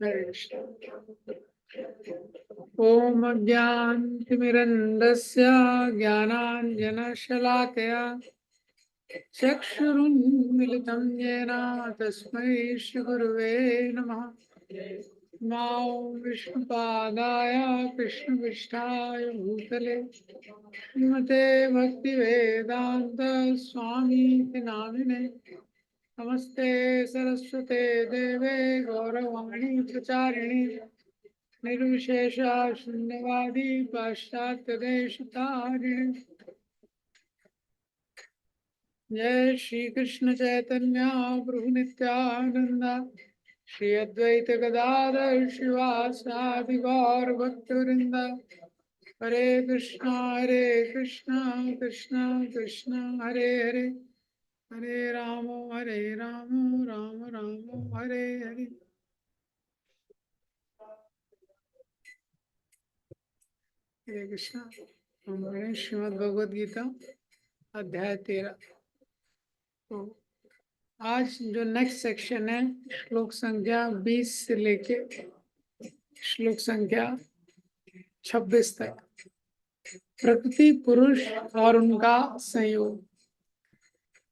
हरे कृष्ण। ओम अज्ञानतिमिरन्धस्य ज्ञानाञ्जनशलाकया चक्षुरुन्मिलितं येन तस्मै श्रीगुरुवे नमः। नमो विष्णुपादाय कृष्णपृष्ठाय भूतले श्रीमते भक्तिवेदान्त स्वामी नामिने नमस्ते सरस्वते देवे गौरवाणी प्रचारिणे निर्विशेष शून्यवादी पाश्चात्य देशतारिणे। जय श्री कृष्ण चैतन्य प्रभु नित्यानंद श्री अद्वैत गदाधर शिवासादि गौर भक्तवृंद। हरे कृष्णा कृष्ण कृष्ण हरे हरे, हरे राम राम राम हरे हरे। हरे कृष्णा। हमारे श्रीमद् भगवद गीता अध्याय 13। तो आज जो नेक्स्ट सेक्शन है श्लोक संख्या 20 से लेके श्लोक संख्या 26 तक, प्रकृति पुरुष और उनका संयोग।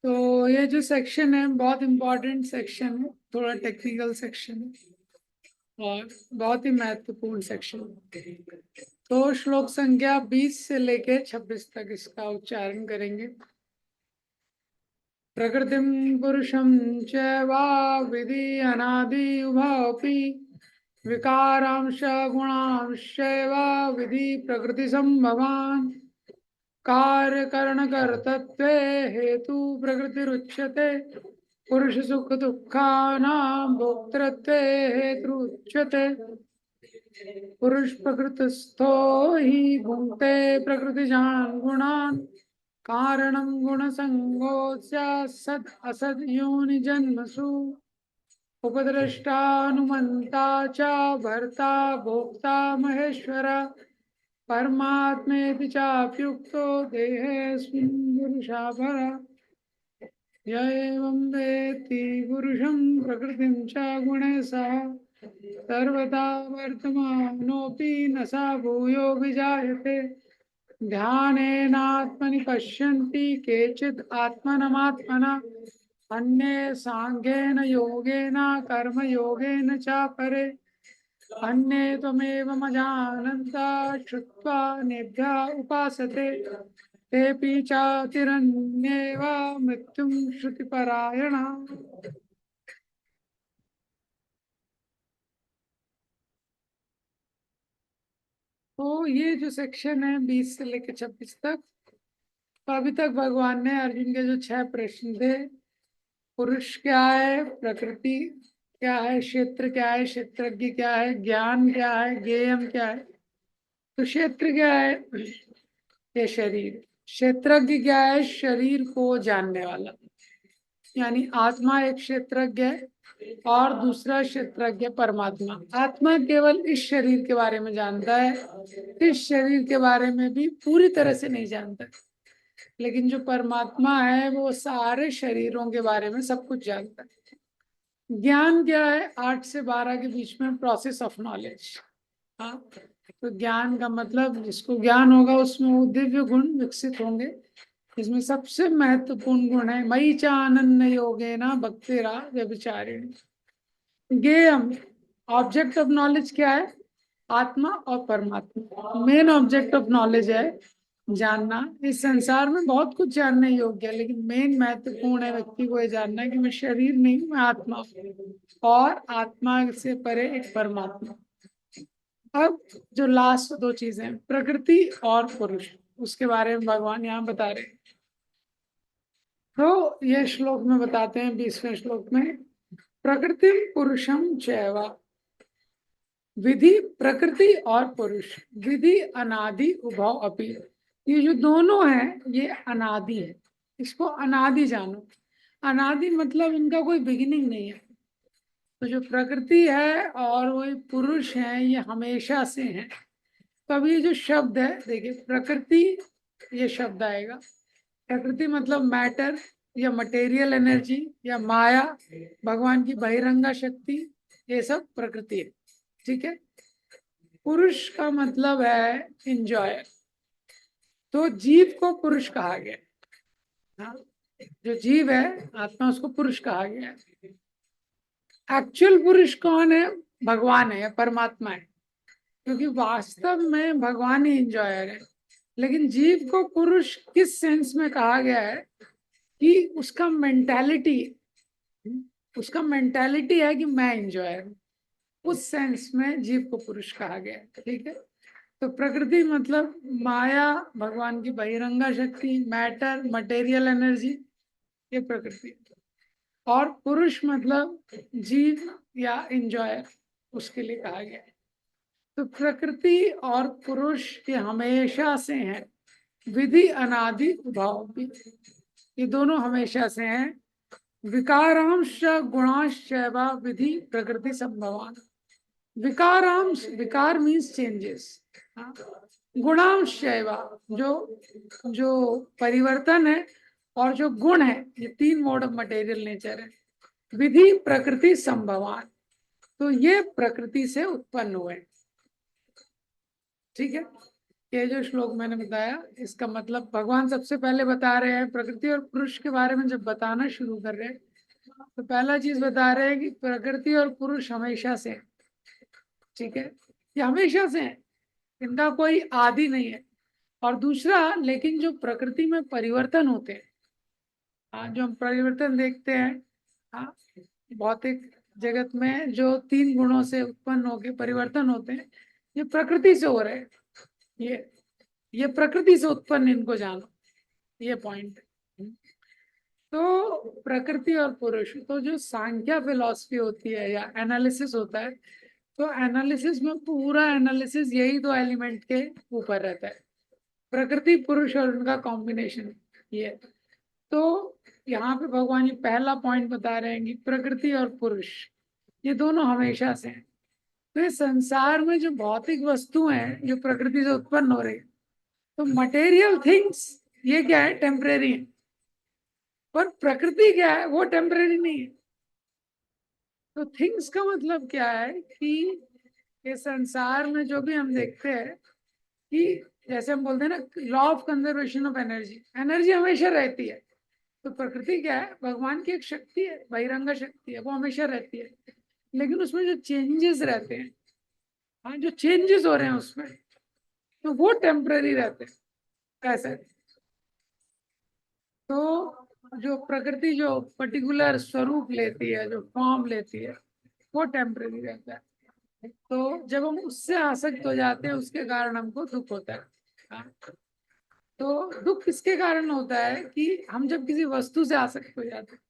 तो ये जो सेक्शन है बहुत इम्पोर्टेंट सेक्शन है, थोड़ा टेक्निकल सेक्शन है और बहुत ही महत्वपूर्ण सेक्शन है। तो श्लोक संख्या 20 से लेके 26 तक इसका उच्चारण करेंगे। प्रकृतिम पुरुषं चैव विधि अनादि उभावपि विकारांश गुणांशैव विधि प्रकृति संभवान् कार्यकरण कर्तृत्वे हेतु प्रकृतिरुच्यते पुरुष सुख दुःखानां भोक्तृत्वे हेतुरुच्यते। पुरुष प्रकृतिस्थो हि भुङ्क्ते प्रकृतिजान् गुणान् कारणं गुणसंगोऽस्य सद् असद् योनिजन्मसु उपद्रष्टानुमन्ता च भर्ता भोक्ता महेश्वर परमात्मेति चाप्युक्तो देहेऽस्मिन् पुरुषाभर। य एवं वेत्ति पुरुषं प्रकृतिं च गुणैः सह सर्वदा वर्तमानोऽपि न स भूयो विजायते। ध्यानेनात्मनि पश्यन्ति केचित् आत्मनमात्मना अन्ये सांख्येन योगेन कर्मयोगेन च परे अन्ये त्वमेवमजानन्तः श्रुत्वा नेभ्यः उपासते तेऽपि चातिरन्येव मृत्युं श्रुतिपरायणाः। तो ये जो सेक्शन है 20 से लेकर 26 तक, तो अभी तक भगवान ने अर्जुन के जो 6 प्रश्न थे, पुरुष क्या है, प्रकृति क्या है, क्षेत्र क्या है, क्षेत्रज्ञ क्या है, ज्ञान क्या है, ज्ञेयम क्या है। तो क्षेत्र क्या है, ये शरीर। क्षेत्रज्ञ क्या है, शरीर को जानने वाला, यानी आत्मा एक क्षेत्रज्ञ है और दूसरा क्षेत्रज्ञ परमात्मा। आत्मा केवल इस शरीर के बारे में जानता है, इस शरीर के बारे में भी पूरी तरह से नहीं जानता, लेकिन जो परमात्मा है वो सारे शरीरों के बारे में सब कुछ जानता है। ज्ञान क्या है, 8 से 12 के बीच में प्रोसेस ऑफ नॉलेज। हाँ, तो ज्ञान का मतलब जिसको ज्ञान होगा उसमें वो दिव्य गुण विकसित होंगे। इसमें सबसे महत्वपूर्ण गुण है मयि च आनंद योगेन भक्तिरा व्यभिचारिणी। ज्ञेयम, ऑब्जेक्ट ऑफ नॉलेज क्या है, आत्मा और परमात्मा। मेन ऑब्जेक्ट ऑफ नॉलेज है जानना। इस संसार में बहुत कुछ जानने योग्य है, लेकिन मेन महत्वपूर्ण है व्यक्ति को ये जानना कि मैं शरीर नहीं हूँ, मैं आत्मा हूँ और आत्मा से परे एक परमात्मा। अब जो लास्ट 2 चीजें प्रकृति और पुरुष, उसके बारे में भगवान यहाँ बता रहे हैं। तो ये श्लोक में बताते हैं 20वें श्लोक में, प्रकृति पुरुषम चैव, विधि प्रकृति और पुरुष, विधि अनादि उभौ अपि। ये जो दोनों हैं ये अनादि है, इसको अनादि जानो। अनादि मतलब इनका कोई बिगिनिंग नहीं है। तो जो प्रकृति है और वही पुरुष है ये हमेशा से हैं। तो अब ये जो शब्द है देखिए, प्रकृति ये शब्द आएगा। प्रकृति मतलब मैटर या मटेरियल एनर्जी या माया, भगवान की बहिरंगा शक्ति, ये सब प्रकृति है। ठीक है। पुरुष का मतलब है इंजॉयर, तो जीव को पुरुष कहा गया। हाँ, जो जीव है आत्मा, उसको पुरुष कहा गया है। एक्चुअल पुरुष कौन है? भगवान है या परमात्मा है, क्योंकि वास्तव में भगवान ही इंजॉयर है। लेकिन जीव को पुरुष किस सेंस में कहा गया है कि उसका मेंटालिटी है कि मैं इंजॉयर हूं, उस सेंस में जीव को पुरुष कहा गया है। ठीक है। तो प्रकृति मतलब माया, भगवान की बहिरंगा शक्ति, मैटर, मटेरियल एनर्जी, ये प्रकृति। और पुरुष मतलब जीव या इंजॉयर, उसके लिए कहा गया है। तो प्रकृति और पुरुष के हमेशा से हैं, विधि अनादि उभाव भी, ये दोनों हमेशा से हैं। विकारांश गुणांश वा विधि प्रकृति संभवान। विकारांश, विकार मीन्स चेंजेस, गुणांश जो जो परिवर्तन है, और जो गुण है, ये तीन मोड ऑफ मटेरियल नेचर है। विधि प्रकृति संभवान, तो ये प्रकृति से उत्पन्न हुए। ठीक है। ये जो श्लोक मैंने बताया, इसका मतलब भगवान सबसे पहले बता रहे हैं प्रकृति और पुरुष के बारे में। जब बताना शुरू कर रहे हैं तो पहला चीज बता रहे हैं कि प्रकृति और पुरुष हमेशा से, ठीक है, ये हमेशा से है, इनका कोई आदि नहीं है। और दूसरा, लेकिन जो प्रकृति में परिवर्तन होते हैं, हाँ, जो हम परिवर्तन देखते हैं, हाँ, भौतिक जगत में जो तीन गुणों से उत्पन्न होके परिवर्तन होते हैं, ये प्रकृति से हो रहे हैं। ये प्रकृति से उत्पन्न, इनको जानो, ये पॉइंट। तो प्रकृति और पुरुष, तो जो सांख्या फिलॉसफी होती है या एनालिसिस होता है, तो एनालिसिस में पूरा एनालिसिस यही दो एलिमेंट के ऊपर रहता है, प्रकृति पुरुष और उनका कॉम्बिनेशन। ये तो यहाँ पे भगवान ये पहला पॉइंट बता रहे हैं कि प्रकृति और पुरुष ये दोनों हमेशा से हैं। तो ये संसार में जो भौतिक वस्तु हैं जो प्रकृति से उत्पन्न हो रही है, तो मटेरियल थिंग्स ये क्या है? टेम्परेरी है। पर प्रकृति क्या है? वो टेम्परेरी नहीं है। तो थिंग्स का मतलब क्या है कि ये संसार में जो भी हम देखते हैं कि जैसे हम बोलते हैं ना, law of conservation of energy, energy हमेशा रहती है। तो प्रकृति क्या है? भगवान की एक शक्ति है, बहिरंगा शक्ति है, वो हमेशा रहती है। लेकिन उसमें जो चेंजेस रहते हैं, हाँ, जो चेंजेस हो रहे हैं उसमें, तो वो टेम्पररी रहते हैं। कैसे? तो जो प्रकृति जो पर्टिकुलर स्वरूप लेती है, जो फॉर्म लेती है, वो टेम्पररी रहता है। तो जब हम उससे आसक्त हो जाते हैं, उसके कारण हमको दुख होता है। हाँ? तो दुख किसके कारण होता है कि हम जब किसी वस्तु से आसक्त हो जाते हैं,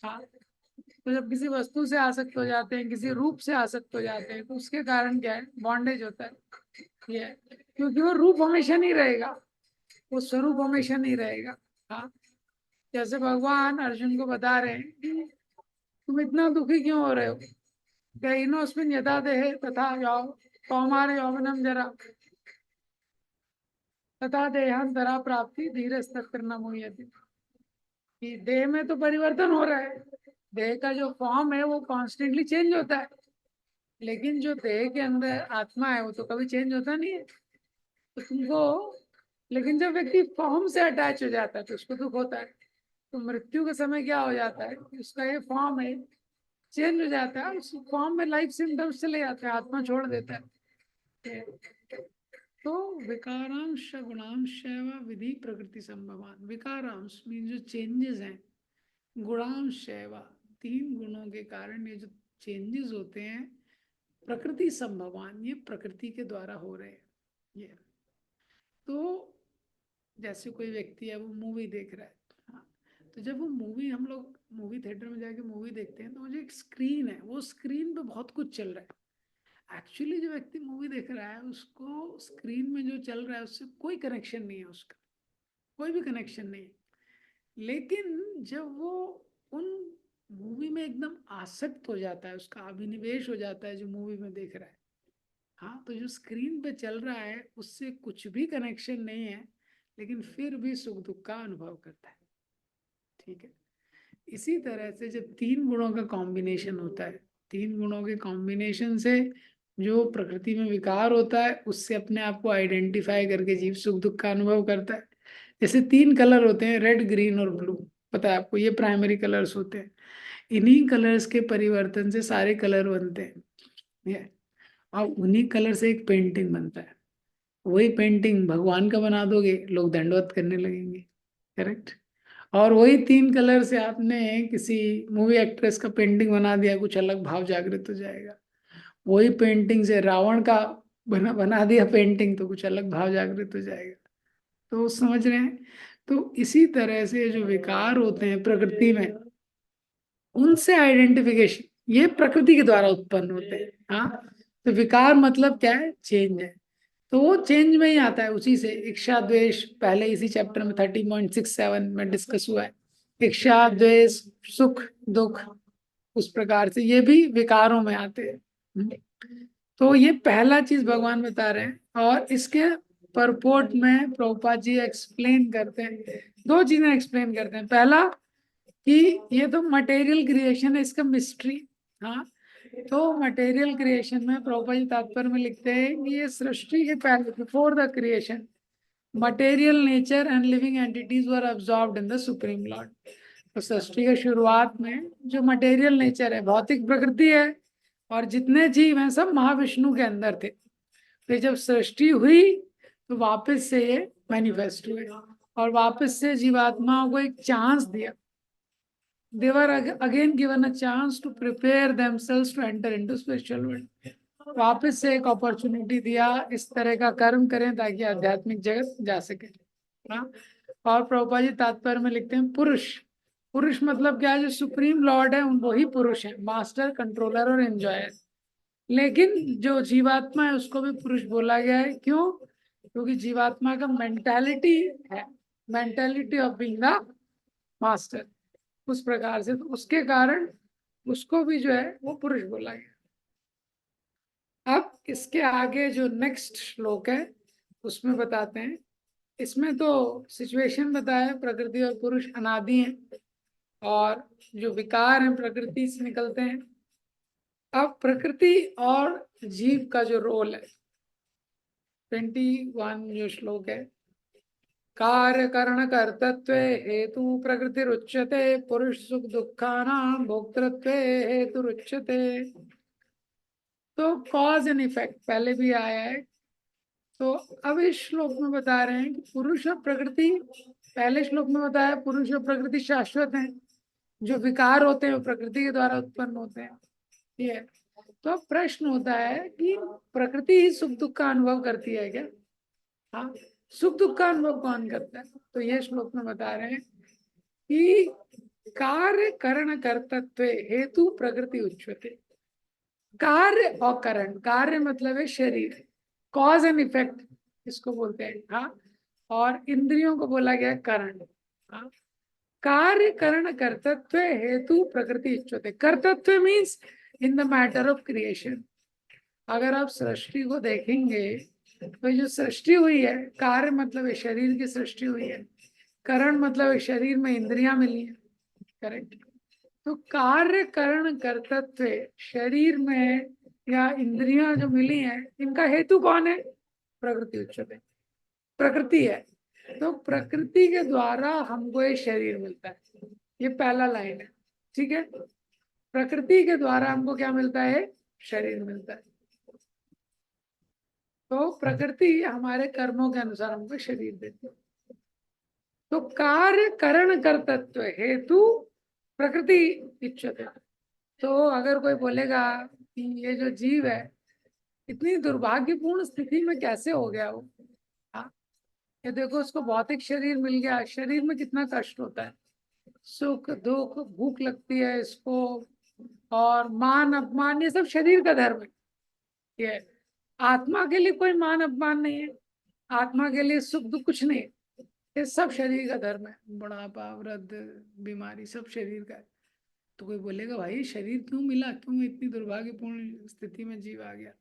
हाँ, तो जब किसी वस्तु से आसक्त हो जाते हैं, किसी रूप से आसक्त हो जाते हैं, तो उसके कारण क्या है? बॉन्डेज होता है। ये है, क्योंकि वो रूप हमेशा नहीं रहेगा, वो स्वरूप हमेशा नहीं रहेगा। हाँ, जैसे भगवान अर्जुन को बता रहे हैं कि तुम इतना दुखी क्यों हो रहे हो? दैनोस्मिन् यथा देहे तथा कौमार यौवनम जरा तथा देहांतरा प्राप्ति धीरस्तत्र न मुह्यते। कि देह में तो परिवर्तन हो रहा है, देह का जो फॉर्म है वो कॉन्स्टेंटली चेंज होता है, लेकिन जो देह के अंदर आत्मा है वो तो कभी चेंज होता नहीं है। तो तुमको, लेकिन जब व्यक्ति फॉर्म से अटैच हो जाता है तो उसको दुख होता है। तो मृत्यु के समय क्या हो जाता है कि उसका ये फॉर्म है, चेंज हो जाता है, उस फॉर्म में लाइफ सिम्टम्स चले जाते हैं, आत्मा छोड़ देता है। तो विकारांश गुणांश व विधि प्रकृति संभवान। विकारांश मीन जो चेंजेस हैं, गुणांश व तीन गुणों के कारण ये जो चेंजेस होते हैं, प्रकृति संभवान, ये प्रकृति के द्वारा हो रहे हैं। ये तो जैसे कोई व्यक्ति है, वो मूवी देख रहा है, हाँ, तो जब वो मूवी, हम लोग मूवी थिएटर में जाके मूवी देखते हैं, तो वो जो एक स्क्रीन है, वो स्क्रीन पे बहुत कुछ चल रहा है। एक्चुअली जो व्यक्ति मूवी देख रहा है, उसको स्क्रीन में जो चल रहा है उससे कोई कनेक्शन नहीं है, उसका कोई भी कनेक्शन नहीं है। लेकिन जब वो उन मूवी में एकदम आसक्त हो जाता है, उसका अभिनिवेश हो जाता है जो मूवी में देख रहा है, हाँ, तो जो स्क्रीन पे चल रहा है उससे कुछ भी कनेक्शन नहीं है, लेकिन फिर भी सुख दुख का अनुभव करता है। ठीक है। इसी तरह से जब तीन गुणों का कॉम्बिनेशन होता है, तीन गुणों के कॉम्बिनेशन से जो प्रकृति में विकार होता है उससे अपने आप को आइडेंटिफाई करके जीव सुख दुख का अनुभव करता है। जैसे 3 कलर होते हैं, रेड ग्रीन और ब्लू, पता है आपको, ये प्राइमरी कलर्स होते हैं। इन्हीं कलर्स के परिवर्तन से सारे कलर बनते हैं, ये। और उन्हीं कलर से एक पेंटिंग बनता है। वही पेंटिंग भगवान का बना दोगे, लोग दंडवत करने लगेंगे, करेक्ट। और वही 3 कलर से आपने किसी मूवी एक्ट्रेस का पेंटिंग बना दिया, कुछ अलग भाव जागृत हो जाएगा। वही पेंटिंग से रावण का बना बना दिया पेंटिंग, तो कुछ अलग भाव जागृत हो जाएगा। तो समझ रहे हैं। तो इसी तरह से जो विकार होते हैं प्रकृति में, उनसे आइडेंटिफिकेशन ये प्रकृति के द्वारा उत्पन्न होते हैं। हाँ, तो विकार मतलब क्या है? चेंज है। तो वो चेंज में ही आता है, उसी से इच्छा द्वेष, पहले इसी चैप्टर में 30.67 में डिस्कस हुआ है। इच्छा द्वेष सुख दुख, उस प्रकार से ये भी विकारों में आते हैं। तो ये पहला चीज भगवान बता रहे हैं। और इसके परपोर्ट में प्रभुपाद जी एक्सप्लेन करते हैं, 2 चीजें एक्सप्लेन करते हैं। पहला कि ये तो मटेरियल क्रिएशन है, इसका मिस्ट्री। हाँ, तो मटेरियल क्रिएशन में प्रभुपाद जी तात्पर्य में लिखते हैं कि ये सृष्टि के पहले, before the creation, material nature and living entities were absorbed in the supreme Lord. तो सृष्टि के शुरुआत में जो मटेरियल नेचर है, भौतिक प्रकृति है, और जितने जीव हैं सब महाविष्णु के अंदर थे। फिर जब सृष्टि हुई तो वापस से ये मैनिफेस्ट हुए, और वापस से जीवात्माओं को एक चांस दिया। They were again given a chance to prepare themselves to enter into spiritual world. वापस से एक अपॉर्चुनिटी दिया, इस तरह का कर्म करें ताकि आध्यात्मिक जगत जा सके। हाँ? और प्रभुपाद जी तात्पर्य में लिखते हैं पुरुष। पुरुष मतलब क्या है? जो सुप्रीम लॉर्ड है वही पुरुष है, मास्टर, कंट्रोलर और एंजॉयर। लेकिन जो जीवात्मा है उसको भी पुरुष बोला गया है। क्यों? क्योंकि जीवात्मा का मेंटालिटी है, mentality of being the master, उस प्रकार से, तो उसके कारण उसको भी जो है वो पुरुष बोला गया। अब इसके आगे जो नेक्स्ट श्लोक है उसमें बताते हैं। इसमें तो सिचुएशन बताया, प्रकृति और पुरुष अनादि हैं, और जो विकार हैं प्रकृति से निकलते हैं। अब प्रकृति और जीव का जो रोल है, 21 जो श्लोक है, कार्य करण कर्तृत्व हेतु प्रकृति रुच्यते, पुरुष सुख दुखानां भोक्तृत्व हेतु रुच्यते। तो कॉज एंड इफेक्ट पहले भी आया है। तो अब इस श्लोक में बता रहे हैं कि पुरुष और प्रकृति, पहले श्लोक में बताया पुरुष और प्रकृति शाश्वत हैं, जो विकार होते हैं वो प्रकृति के द्वारा उत्पन्न होते हैं। ये तो अब प्रश्न होता है कि प्रकृति ही सुख दुख का अनुभव करती है क्या? हाँ, सुख दुख का अनुभव कौन करता है? तो ये श्लोक में बता रहे हैं कि कार्य करण कर्तृत्व हेतु प्रकृति उच्यते। कार्य और करण, कार्य मतलब है शरीर, कॉज एंड इफेक्ट इसको बोलते हैं। हाँ, और इंद्रियों को बोला गया करण। हाँ, कार्य करण कर्तृत्व हेतु प्रकृति उच्यते। कर्तृत्व means in the matter of creation. अगर आप सृष्टि को देखेंगे तो जो सृष्टि हुई है, कार्य मतलब है शरीर की सृष्टि हुई है, करण मतलब है शरीर में इंद्रियां मिली है, करेक्ट। तो कार्य करण कर्तृत्व शरीर में या इंद्रियां जो मिली हैं, इनका हेतु कौन है? प्रकृति उच्चते, प्रकृति है। तो प्रकृति के द्वारा हमको ये शरीर मिलता है, ये पहला लाइन है, ठीक है। प्रकृति के द्वारा हमको क्या मिलता है? शरीर मिलता है। तो प्रकृति हमारे कर्मों के अनुसार हमको शरीर देती है। तो कार्य करण कर्तृत्व हेतु प्रकृति इच्छते। तो अगर कोई बोलेगा कि ये जो जीव है इतनी दुर्भाग्यपूर्ण स्थिति में कैसे हो गया वो, हाँ, ये देखो उसको भौतिक शरीर मिल गया, शरीर में कितना कष्ट होता है, सुख दुख, भूख लगती है इसको, और मान अपमान, ये सब शरीर का धर्म है। ये आत्मा के लिए कोई मान अपमान नहीं है, आत्मा के लिए सुख दुख कुछ नहीं है। ये सब शरीर का धर्म है, बुढ़ापा, वृद्ध, बीमारी, सब शरीर का है। तो कोई बोलेगा भाई शरीर क्यों मिला, क्यों इतनी दुर्भाग्यपूर्ण स्थिति में जीव आ गया?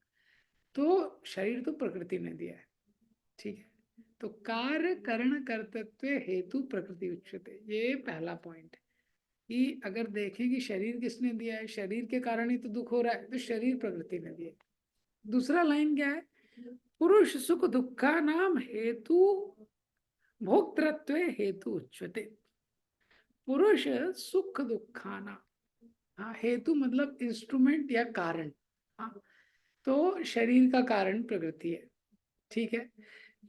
तो शरीर तो प्रकृति ने दिया है, ठीक है। तो कार्य करण कर्तृत्व हेतु प्रकृति उच्यते, ये पहला पॉइंट है कि अगर देखें कि शरीर किसने दिया है, शरीर के कारण ही तो दुख हो रहा है, तो शरीर प्रकृति ने दिया है। दूसरा लाइन क्या है? पुरुष सुख दुखा नाम हेतु भोक्तृत्व हेतु उच्यते। पुरुष सुख दुखाना, हाँ, हेतु मतलब इंस्ट्रूमेंट या कारण। हाँ, तो शरीर का कारण प्रकृति है, ठीक है।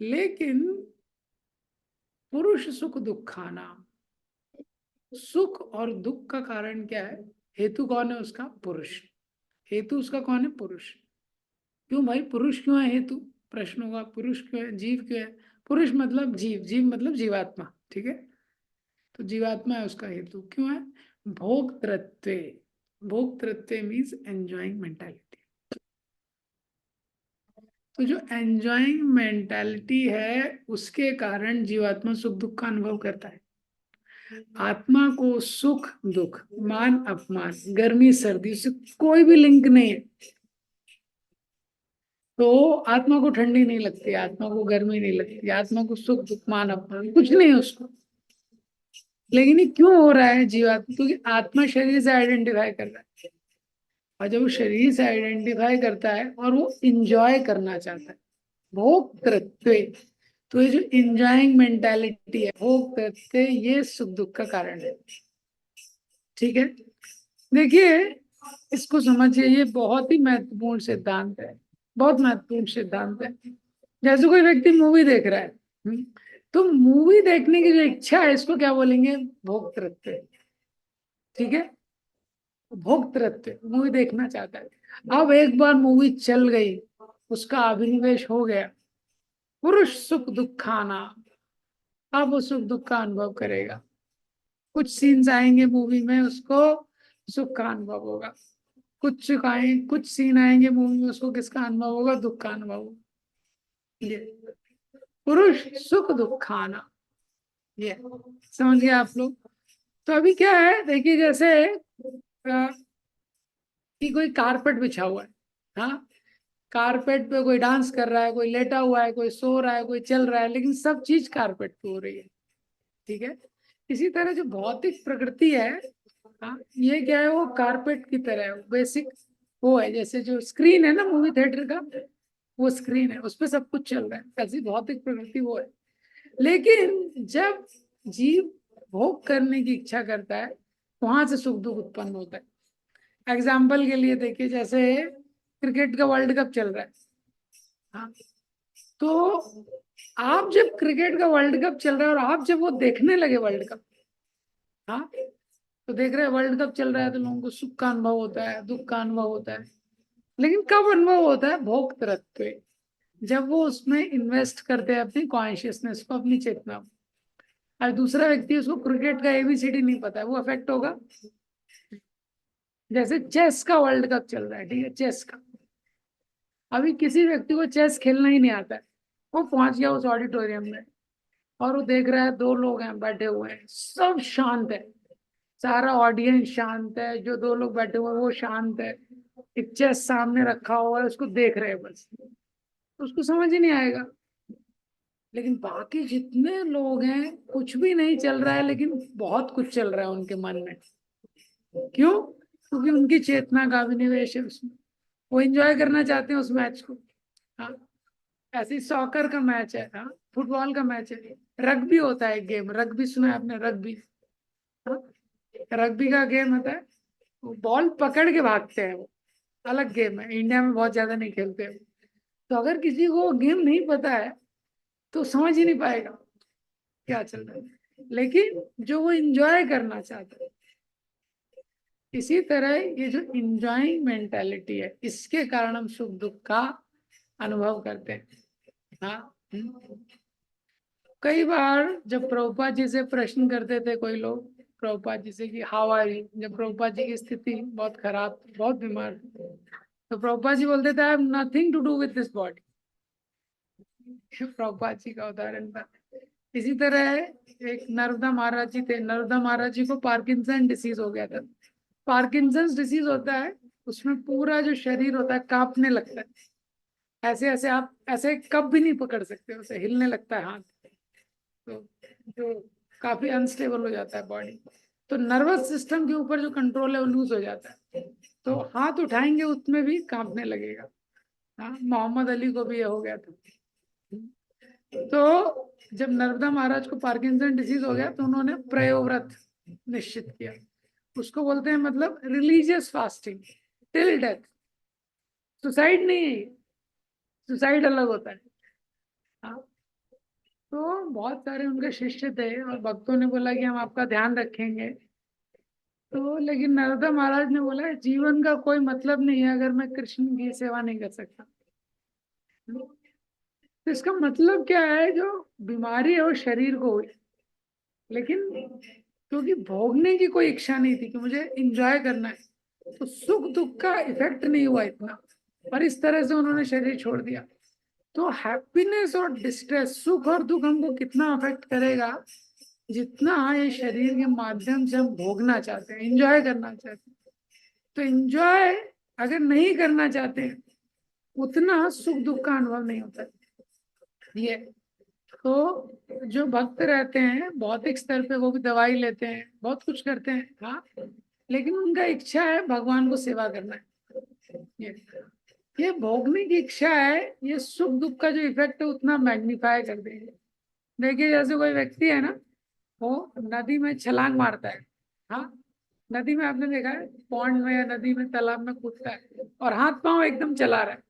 लेकिन पुरुष सुख दुखाना, सुख और दुख का कारण क्या है? हेतु कौन है उसका? पुरुष। हेतु उसका कौन है? पुरुष। क्यों भाई पुरुष क्यों है हेतु? प्रश्न होगा, पुरुष क्यों है, जीव क्यों है? पुरुष मतलब जीव, जीव मतलब जीवात्मा, ठीक है। तो जीवात्मा है उसका हेतु, क्यों है? भोक्तृत्व। भोक्तृत्व मीन्स एंजॉइंग मेंटालिटी। तो जो एंजॉइंग मेंटालिटी है उसके कारण जीवात्मा सुख दुख का अनुभव करता है। आत्मा को सुख दुख, मान अपमान, गर्मी सर्दी से कोई भी लिंक नहीं है। तो आत्मा को ठंडी नहीं लगती, आत्मा को गर्मी नहीं लगती, आत्मा को सुख दुख मान अपमान कुछ नहीं है उसको। लेकिन ये क्यों हो रहा है जीवात्मा? क्योंकि आत्मा शरीर से आइडेंटिफाई कर रहा है, और जब वो शरीर से आइडेंटिफाई करता है और वो इंजॉय करना चाहता है, भोक्तृत्व। तो ये जो इंजॉइंग मेंटालिटी है, भोक्तृत्व, ये सुख दुख का कारण है, ठीक है। देखिए, इसको समझिए, ये बहुत ही महत्वपूर्ण सिद्धांत है, बहुत महत्वपूर्ण सिद्धांत है। जैसे कोई व्यक्ति मूवी देख रहा है, तो मूवी देखने की जो इच्छा है इसको क्या बोलेंगे? भोक्तृत्व, ठीक है। भोक्तृत्व, मूवी देखना चाहता है। अब एक बार मूवी चल गई, उसका अभिनिवेश हो गया, पुरुष सुख दुखाना, अब वो सुख दुख का अनुभव करेगा। कुछ सीन्स आएंगे मूवी में, उसको सुख का अनुभव होगा। कुछ सीन आएंगे मूवी में, उसको किसका अनुभव होगा? दुख का अनुभव होगा। ये पुरुष सुख दुखाना, ये समझ गए आप लोग? तो अभी क्या है, देखिए, जैसे कि कोई कारपेट बिछा हुआ है, हाँ, कारपेट पे कोई डांस कर रहा है, कोई लेटा हुआ है, कोई सो रहा है, कोई चल रहा है, लेकिन सब चीज कारपेट पे हो रही है, ठीक है। इसी तरह जो भौतिक प्रकृति है, हाँ, ये क्या है? वो कारपेट की तरह है, बेसिक वो है। जैसे जो स्क्रीन है ना मूवी थिएटर का, वो स्क्रीन है, उस पर सब कुछ चल रहा है, ऐसी भौतिक प्रकृति वो है। लेकिन जब जीव भोग करने की इच्छा करता है, वहां से सुख दुख उत्पन्न होता है। एग्जाम्पल के लिए देखिए, जैसे क्रिकेट का वर्ल्ड कप चल रहा है, हाँ, तो आप जब क्रिकेट का वर्ल्ड कप चल रहा है और आप जब वो देखने लगे वर्ल्ड कप, हाँ, तो देख रहे हैं वर्ल्ड कप चल रहा है, तो लोगों को सुख का अनुभव होता है, दुख का अनुभव होता है। लेकिन कब अनुभव होता है? भोक्तृत्व, जब वो उसमें इन्वेस्ट करते हैं अपनी कॉन्शियसनेस को, अपनी चेतना को। और दूसरा व्यक्ति, उसको क्रिकेट का एबीसीडी नहीं पता है, वो अफेक्ट होगा। जैसे चेस का वर्ल्ड कप चल रहा है, ठीक है, चेस का, अभी किसी व्यक्ति को चेस खेलना ही नहीं आता है, वो पहुंच गया उस ऑडिटोरियम में और वो देख रहा है, दो लोग हैं बैठे हुए हैं, सब शांत है, सारा ऑडियंस शांत है, जो दो लोग बैठे हुए हैं वो शांत है, एक चेस सामने रखा हुआ है, उसको देख रहे हैं बस, उसको समझ ही नहीं आएगा। लेकिन बाकी जितने लोग हैं, कुछ भी नहीं चल रहा है, लेकिन बहुत कुछ चल रहा है उनके मन में। क्यों? क्योंकि उनकी चेतना का अभिनिवेश है उसमें, वो एंजॉय करना चाहते हैं उस मैच को। हाँ, ऐसे ही सॉकर का मैच है, हाँ, फुटबॉल का मैच है, रग्बी होता है एक गेम, रग्बी सुना है आपने? रग्बी, हाँ, रग्बी का गेम होता है, वो बॉल पकड़ के भागते हैं, वो अलग गेम है, इंडिया में बहुत ज्यादा नहीं खेलते हैं। तो अगर किसी को गेम नहीं पता है तो समझ ही नहीं पाएगा क्या चल रहा है। लेकिन जो वो इंजॉय करना चाहता है, इसी तरह ये जो इंजॉइंग मेंटालिटी है, इसके कारण हम सुख दुख का अनुभव करते हैं। हाँ, कई बार जब प्रभुपाद जी से प्रश्न करते थे कोई लोग, प्रभुपाद जी से कि हाउ आर यू, जब प्रभुपाद जी की स्थिति बहुत खराब, बहुत बीमार थे, तो प्रभुपाद जी बोलते थे, I have nothing to do with this body. Prabhupada ji का उदाहरण था। इसी तरह एक नर्मदा महाराज जी थे, नर्मदा महाराज जी को पार्किंसन डिसीज हो गया था। पार्किंसन डिसीज होता है, उसमें पूरा जो शरीर होता है कांपने लगता है, ऐसे ऐसे आप ऐसे कब भी नहीं पकड़ सकते, उसे हिलने लगता है हाथ, तो जो काफी अनस्टेबल हो जाता है बॉडी। तो नर्वस सिस्टम के ऊपर जो कंट्रोल है वो लूज हो जाता है, तो हाथ उठाएंगे उसमें भी कांपने लगेगा। हाँ, मोहम्मद अली को भी ये हो गया था। तो जब नर्मदा महाराज को पार्किंसन डिजीज हो गया तो उन्होंने प्रयोव्रत निश्चित किया। उसको बोलते हैं मतलब religious fasting till death. Suicide नहीं है, सुसाइड अलग होता है। हाँ, तो बहुत सारे उनके शिष्य थे और भक्तों ने बोला कि हम आपका ध्यान रखेंगे। तो लेकिन नारदा महाराज ने बोला जीवन का कोई मतलब नहीं है अगर मैं कृष्ण की सेवा नहीं कर सकता। तो इसका मतलब क्या है, जो बीमारी है वो शरीर को हुई, लेकिन क्योंकि भोगने की कोई इच्छा नहीं थी कि मुझे एंजॉय करना है, तो सुख दुख का इफेक्ट नहीं हुआ इतना, और इस तरह से उन्होंने शरीर छोड़ दिया। तो हैप्पीनेस और डिस्ट्रेस, सुख और दुख हमको कितना अफेक्ट करेगा, जितना ये शरीर के माध्यम से हम भोगना चाहते हैं, एंजॉय करना चाहते हैं। तो एंजॉय अगर नहीं करना चाहते हैं, उतना सुख दुख का अनुभव नहीं होता है। ये तो जो भक्त रहते हैं भौतिक स्तर पे वो भी दवाई लेते हैं, बहुत कुछ करते हैं, हाँ, लेकिन उनका इच्छा है भगवान को सेवा करना है। ये भोगने की इच्छा है, ये सुख दुख का जो इफेक्ट है उतना मैग्नीफाई कर देंगे। देखिए जैसे कोई व्यक्ति है ना, वो नदी में छलांग मारता है, हाँ, नदी में आपने देखा है, पौंड में या नदी में तालाब में कूदता है और हाथ पांव एकदम चला रहा है।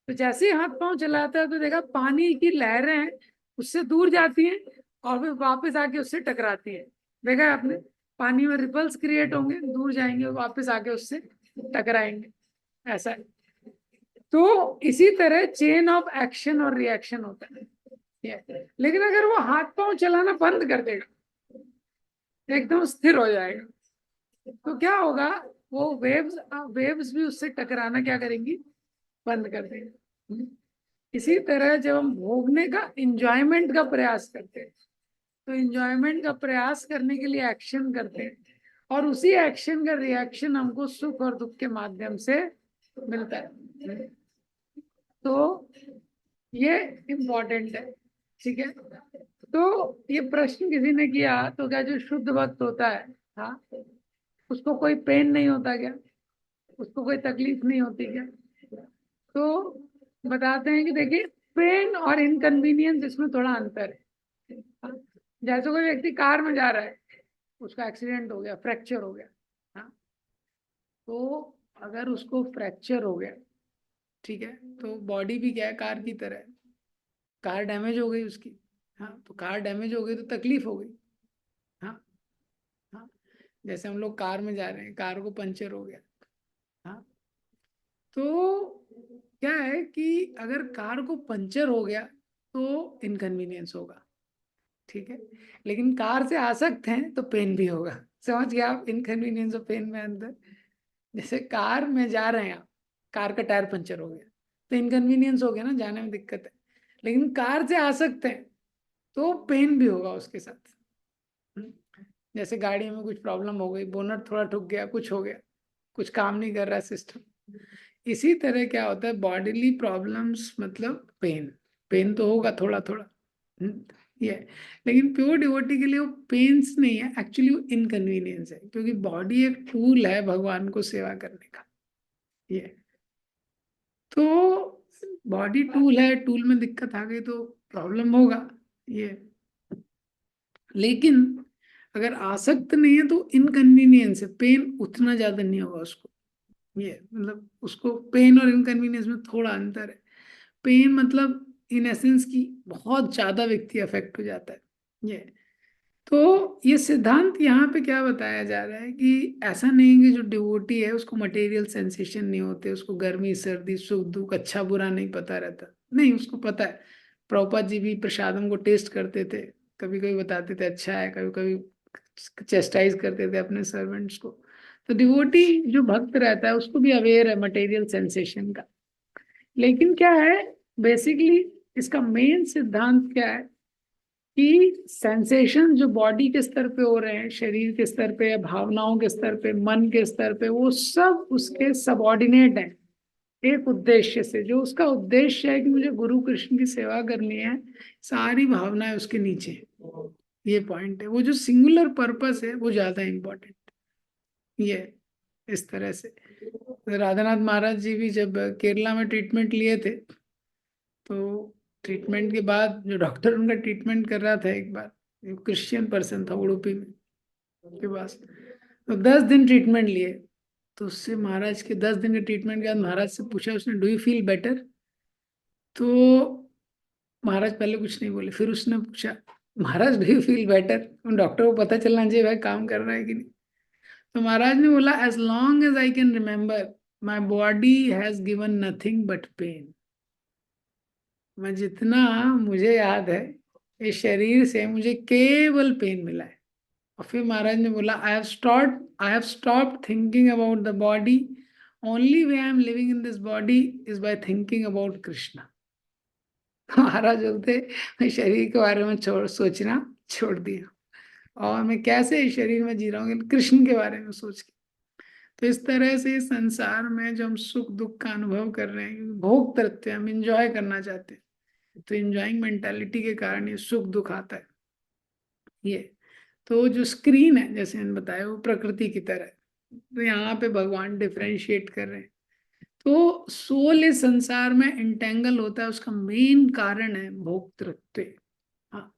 तो जैसे ही हाथ पांव चलाता है तो देखा पानी की लहरें हैं उससे दूर जाती हैं और फिर वापस आके उससे टकराती है। देखा है आपने, पानी में रिपल्स क्रिएट होंगे, दूर जाएंगे और वापस आके उससे टकराएंगे, ऐसा है। तो इसी तरह चेन ऑफ एक्शन और रिएक्शन होता है। लेकिन अगर वो हाथ पांव चलाना बंद कर देगा, एकदम स्थिर हो जाएगा, तो क्या होगा, वो वेव्स वेव्स भी उससे टकराना क्या करेंगी, बंद कर देंगे। इसी तरह जब हम भोगने का इंजॉयमेंट का प्रयास करते हैं, तो इंजॉयमेंट का प्रयास करने के लिए एक्शन करते हैं, और उसी एक्शन का रिएक्शन हमको सुख और दुख के माध्यम से मिलता है। तो ये इम्पोर्टेंट है, ठीक है। तो ये प्रश्न किसी ने किया, तो क्या जो शुद्ध भक्त होता है, हाँ, उसको कोई पेन नहीं होता क्या, उसको कोई तकलीफ नहीं होती क्या? तो बताते हैं कि देखिए, पेन और इनकन्वीनियंस इसमें थोड़ा अंतर है। हाँ? जैसे कोई व्यक्ति कार में जा रहा है, उसका एक्सीडेंट हो गया, फ्रैक्चर हो गया, हाँ, तो अगर उसको फ्रैक्चर हो गया, ठीक है, तो बॉडी भी क्या है, कार की तरह है, कार डैमेज हो गई उसकी, हाँ, तो कार डैमेज हो गई तो तकलीफ हो गई, हाँ, हाँ, जैसे हम लोग कार में जा रहे हैं, कार को पंचर हो गया, हाँ, तो क्या है कि अगर कार को पंचर हो गया तो इनकन्वीनियंस होगा, ठीक है, लेकिन कार से आसक्त हैं तो पेन भी होगा। समझ गया आप इनकन्वीनियंस और पेन में अंदर? जैसे कार में जा रहे हैं आप, कार का टायर पंचर हो गया तो इनकन्वीनियंस हो गया ना, जाने में दिक्कत है, लेकिन कार से आसक्त हैं तो पेन भी होगा उसके साथ। हम्म। जैसे गाड़ी में कुछ प्रॉब्लम हो गई, बोनट थोड़ा ठुक गया, कुछ हो गया, कुछ काम नहीं कर रहा सिस्टम, इसी तरह क्या होता है बॉडीली प्रॉब्लम्स, मतलब पेन, पेन तो होगा थोड़ा थोड़ा, ये, लेकिन प्योर डिवोटी के लिए वो पेन्स नहीं है, एक्चुअली वो इनकन्वीनियंस है, क्योंकि बॉडी एक टूल है भगवान को सेवा करने का। ये तो बॉडी टूल है, टूल में दिक्कत आ गई तो प्रॉब्लम होगा, ये, लेकिन अगर आसक्त नहीं है तो इनकन्वीनियंस है, पेन उतना ज्यादा नहीं होगा उसको। ये मतलब उसको पेन और इनकन्वीनियंस में थोड़ा अंतर है। पेन मतलब इन एसेंस की बहुत ज्यादा व्यक्ति अफेक्ट हो जाता है, ये। तो ये सिद्धांत यहाँ पे क्या बताया जा रहा है कि ऐसा नहीं कि जो डिवोटी है उसको मटेरियल सेंसेशन नहीं होते, उसको गर्मी सर्दी सुख दुख अच्छा बुरा नहीं पता रहता, नहीं, उसको पता है। प्रभुपाद जी भी प्रसादम को टेस्ट करते थे, कभी कभी बताते थे अच्छा है, कभी कभी चेस्टाइज करते थे अपने सर्वेंट्स को। तो डिवोटी जो भक्त रहता है उसको भी अवेयर है मटेरियल सेंसेशन का, लेकिन क्या है, बेसिकली इसका मेन सिद्धांत क्या है कि सेंसेशन जो बॉडी के स्तर पे हो रहे हैं, शरीर के स्तर पे, भावनाओं के स्तर पे, मन के स्तर पे, वो सब उसके सबऑर्डिनेट हैं एक उद्देश्य से, जो उसका उद्देश्य है कि मुझे गुरु कृष्ण की सेवा करनी है, सारी भावनाएं उसके नीचे हैं। ये पॉइंट है, वो जो सिंगुलर पर्पस है वो ज्यादा इंपॉर्टेंट, ये इस तरह से। राधानाथ महाराज जी भी जब केरला में ट्रीटमेंट लिए थे, तो ट्रीटमेंट के बाद जो डॉक्टर उनका ट्रीटमेंट कर रहा था, एक बार क्रिश्चियन पर्सन था उडुपी में के पास, तो 10 दिन ट्रीटमेंट लिए। तो उससे महाराज के 10 दिन के ट्रीटमेंट के बाद महाराज से पूछा उसने, डू यू फील बेटर? तो महाराज पहले कुछ नहीं बोले, फिर उसने पूछा, Maharaj do you feel better? Doctor को पता चलना चाहिए भाई काम कर रहा है कि नहीं। तो महाराज ने बोला, as long as I can remember my body has given nothing but pain. मैं जितना मुझे याद है, इस शरीर से मुझे केवल पेन मिला है। और फिर महाराज ने बोला, I have stopped thinking about the body, only way I am living in this body is by thinking about Krishna. Maharaj बोलते, मैं शरीर के बारे में सोचना छोड़ दिया, और मैं कैसे इस शरीर में जी रहा हूँ, कृष्ण के बारे में सोच के। तो इस तरह से इस संसार में जो हम सुख दुख का अनुभव कर रहे हैं, भोग तृत्व हम इंजॉय करना चाहते हैं, तो इंजॉइंग मेंटालिटी के कारण ये सुख दुख आता है। ये तो जो स्क्रीन है, जैसे मैंने बताया, वो प्रकृति की तरह है। तो यहाँ पे भगवान डिफरेंशिएट कर रहे हैं। तो सोल इस संसार में इंटेंगल होता है, उसका मेन कारण है भोक्तृत्व। हाँ,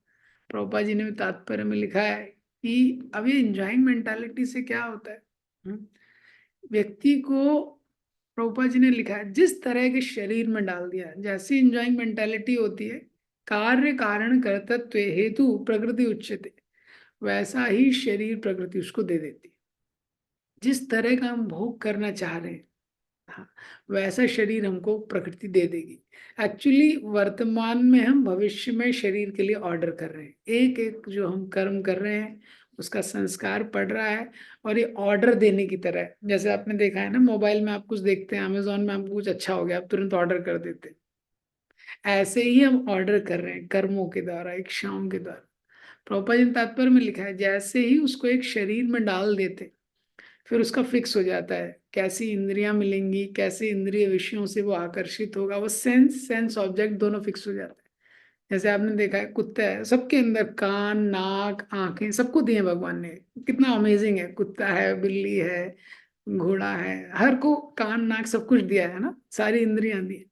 प्रभुपाद जी ने भी तात्पर्य में लिखा है कि अब ये इंजॉइंग मेंटालिटी से क्या होता है, व्यक्ति को, प्रभुपाद जी ने लिखा है, जिस तरह के शरीर में डाल दिया, जैसी इंजॉइंग मेंटालिटी होती है, कार्य कारण कर्तृत्व हेतु प्रकृति उच्चते, वैसा ही शरीर प्रकृति उसको दे देती है। जिस तरह का हम भोग करना चाह रहे हैं, हाँ, वैसा शरीर हमको प्रकृति दे देगी। एक्चुअली वर्तमान में हम भविष्य में शरीर के लिए ऑर्डर कर रहे हैं, एक एक जो हम कर्म कर रहे हैं उसका संस्कार पड़ रहा है, और ये ऑर्डर देने की तरह है। जैसे आपने देखा है ना, मोबाइल में आप कुछ देखते हैं, अमेजोन में आपको कुछ अच्छा हो गया, आप तुरंत ऑर्डर कर देते हैं। ऐसे ही हम ऑर्डर कर रहे हैं कर्मों के द्वारा, इच्छाओं के द्वारा। प्रभुपाद जी ने तात्पर्य में लिखा है, जैसे ही उसको एक शरीर में डाल देते, फिर उसका फिक्स हो जाता है, कैसी इंद्रियां मिलेंगी, कैसे इंद्रिय विषयों से वो आकर्षित होगा, वो सेंस ऑब्जेक्ट दोनों फिक्स हो जाता है। जैसे आपने देखा है, कुत्ता है, सबके अंदर कान नाक आंखें सबको दिए भगवान ने, कितना अमेजिंग है। कुत्ता है, बिल्ली है, घोड़ा है, हर को कान नाक सब कुछ दिया है ना, सारी इंद्रियां दी है।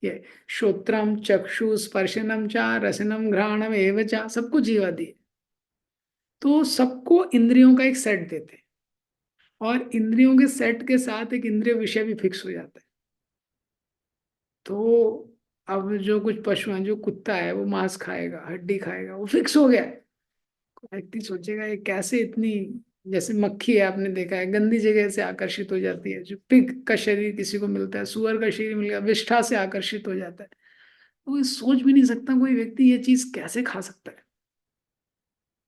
ये श्रोत्रम चक्षु स्पर्शनम चा रसनम घ्राणम एवं चा, सबको जीवा दी है। तो सबको इंद्रियों का एक सेट देते हैं, और इंद्रियों के सेट के साथ एक इंद्रिय विषय भी फिक्स हो जाता है। तो अब जो कुछ पशु हैं, जो कुत्ता है वो मांस खाएगा, हड्डी खाएगा, वो फिक्स हो गया है। व्यक्ति सोचेगा ये कैसे इतनी, जैसे मक्खी है, आपने देखा है गंदी जगह से आकर्षित हो जाती है। जो पिग का शरीर किसी को मिलता है, सुअर का शरीर मिल गया, विष्ठा से आकर्षित हो जाता है। तो ये सोच भी नहीं सकता कोई व्यक्ति ये चीज कैसे खा सकता है।